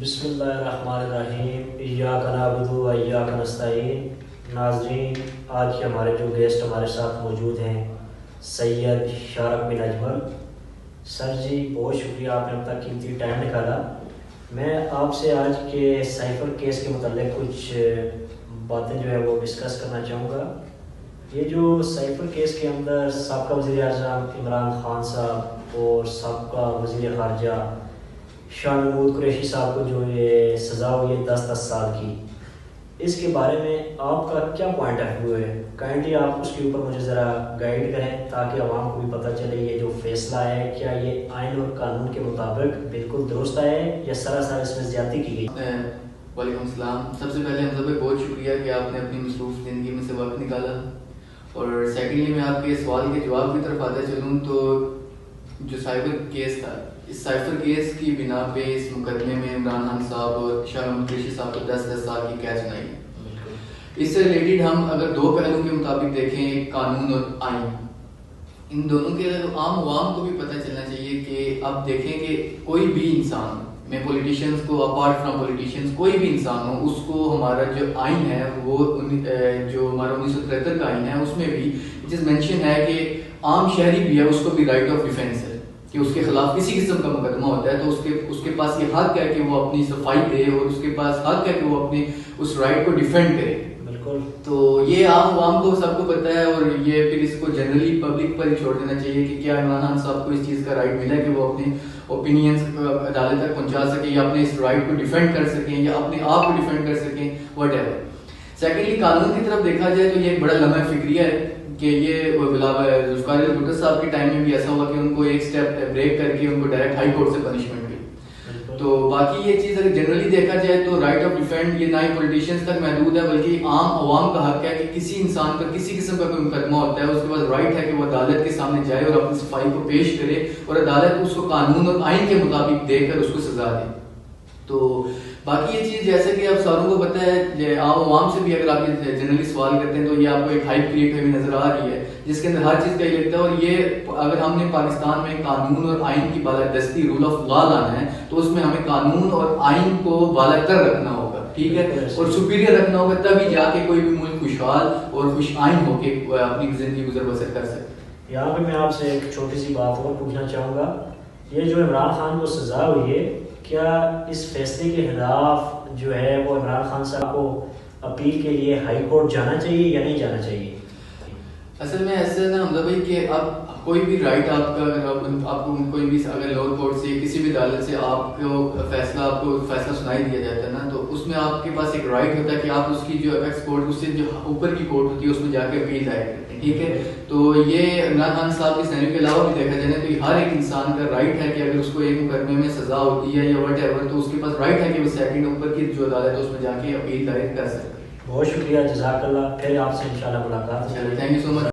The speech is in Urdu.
بسم اللہ الرحمن الرحیم، ایاک نعبد و ایاک نستعین۔ ناظرین، آج کے ہمارے جو گیسٹ ہمارے ساتھ موجود ہیں سید شارق بن اجمل سر جی، بہت شکریہ آپ نے اپنا قیمتی ٹائم نکالا۔ میں آپ سے آج کے سائفر کیس کے متعلق کچھ باتیں جو ہے وہ ڈسکس کرنا چاہوں گا۔ یہ جو سائفر کیس کے اندر سابقہ وزیر اعظم عمران خان صاحب اور سابقہ وزیر خارجہ شاہ محمود قریشی صاحب کو جو یہ سزا ہوئی ہے 10 سال کی، اس کے بارے میں آپ کا کیا پوائنٹ آف ویو ہے؟ کائنڈلی آپ اس کے اوپر مجھے ذرا گائیڈ کریں تاکہ عوام کو بھی پتہ چلے یہ جو فیصلہ ہے کیا یہ آئین اور قانون کے مطابق بالکل درست ہے یا سراسر اس میں زیادتی کی گئی؟ وعلیکم السلام۔ سب سے پہلے حمزہ بھائی بہت شکریہ کہ آپ نے اپنی مصروف زندگی میں سے وقت نکالا، اور سیکنڈلی میں آپ کے سوال کے جواب کی طرف آتا چلوں تو جو سائبر کیس تھا، اس سائفر کیس کی بنا پہ اس مقدمے میں عمران خان صاحب اور شاہ محمود قریشی صاحب کو 10 سال کی قید سنائی۔ اس سے ریلیٹڈ ہم اگر دو پہلو کے مطابق دیکھیں، قانون اور آئین، ان دونوں کے عام عوام کو بھی پتہ چلنا چاہیے کہ اب دیکھیں کہ کوئی بھی انسان، میں پولیٹیشینز کو اپارٹ فرام پولیٹیشینز کوئی بھی انسان ہو، اس کو ہمارا جو آئین ہے وہ جو ہمارا 1973 کا آئین ہے اس میں بھی جس مینشن ہے کہ عام شہری بھی ہے، اس کو بھی رائٹ آف ڈیفینس ہے کہ اس کے خلاف کسی قسم کا مقدمہ ہوتا ہے تو اس کے پاس یہ حق ہے کہ وہ اپنی صفائی دے، اور اس کے پاس حق ہے کہ وہ اپنی اس رائٹ کو ڈیفینڈ کرے۔ بالکل، تو یہ عام عوام کو سب کو پتہ ہے، اور یہ پھر اس کو جنرلی پبلک پر ہی چھوڑ دینا چاہیے کہ کیا عمران خان صاحب کو اس چیز کا رائٹ ملا کہ وہ اپنی اوپینینز عدالت تک پہنچا سکیں یا اپنے اس رائٹ کو ڈیفینڈ کر سکیں یا اپنے آپ کو ڈیفینڈ کر سکیں، واٹ ایور۔ سیکنڈلی قانون کی طرف دیکھا جائے تو یہ ایک بڑا لمحہ فکریہ ہے کہ یہ ذوالفقار بھٹو صاحب کے ٹائم میں بھی ایسا ہوا کہ ان کو ایک سٹیپ بریک کر کے ان کو ڈائریکٹ ہائی کورٹ سے پنشمنٹ ملی۔ تو باقی یہ چیز اگر جنرلی دیکھا جائے تو رائٹ آف ڈیفینڈ یہ نہ ہی پولیٹیشینز تک محدود ہے بلکہ عام عوام کا حق ہے کہ کسی انسان پر کسی قسم کا کوئی مقدمہ ہوتا ہے اس کے پاس رائٹ ہے کہ وہ عدالت کے سامنے جائے اور اپنی صفائی کو پیش کرے، اور عدالت اس کو قانون اور آئین کے مطابق دے کر اس کو سزا دے۔ تو باقی یہ چیز جیسے کہ اب ساروں کو پتہ ہے، عام عوام سے بھی اگر آپ جنرلی سوال کرتے ہیں تو یہ آپ کو ایک ہائپ کریٹ ہوئی نظر آ رہی ہے جس کے اندر ہر چیز کا یہ لگتا ہے، اور یہ اگر ہم نے پاکستان میں قانون اور آئین کی بالادستی رول آف لا لانا ہے تو اس میں ہمیں قانون اور آئین کو بالا تر رکھنا ہوگا، ٹھیک ہے، اور سپیریئر رکھنا ہوگا، تبھی جا کے کوئی بھی ملک خوشحال اور خوش آئین ہو کے اپنی زندگی گزر بسر کر سکے۔ یہاں پہ میں آپ سے ایک چھوٹی سی بات اور پوچھنا چاہوں گا، یہ جو عمران خان کو سزا ہوئی ہے، کیا اس فیصلے کے خلاف جو ہے وہ عمران خان صاحب کو اپیل کے لیے ہائی کورٹ جانا چاہیے یا نہیں جانا چاہیے؟ اصل میں ایسا ہے نا حمزہ بھائی کہ اب کوئی بھی رائٹ آپ کا اگر آپ کو کوئی بھی اگر لوور کورٹ سے کسی بھی عدالت سے آپ کو فیصلہ سنائی دیا جاتا ہے نا، تو اس میں آپ کے پاس ایک رائٹ ہوتا ہے کہ آپ اس کی جو اپیکس کورٹ اس سے جو اوپر کی کورٹ ہوتی ہے اس میں جا کے اپیل دائر کرتے ہیں، ٹھیک ہے۔ تو یہ عمران خان صاحب کے سینیریو کے علاوہ بھی دیکھا جائے تو ہر ایک انسان کا رائٹ ہے کہ اگر اس کو ایک مقدمے میں سزا ہوتی ہے یا وٹ ایور تو اس کے پاس رائٹ ہے کہ وہ سیکنڈ اوپر کی جو عدالت ہے اس میں جا کے اپیل دائر کر سکتے ہیں۔ بہت شکریہ، جزاک اللہ، پھر آپ سے انشاءاللہ ملاقات۔ Thank you so much.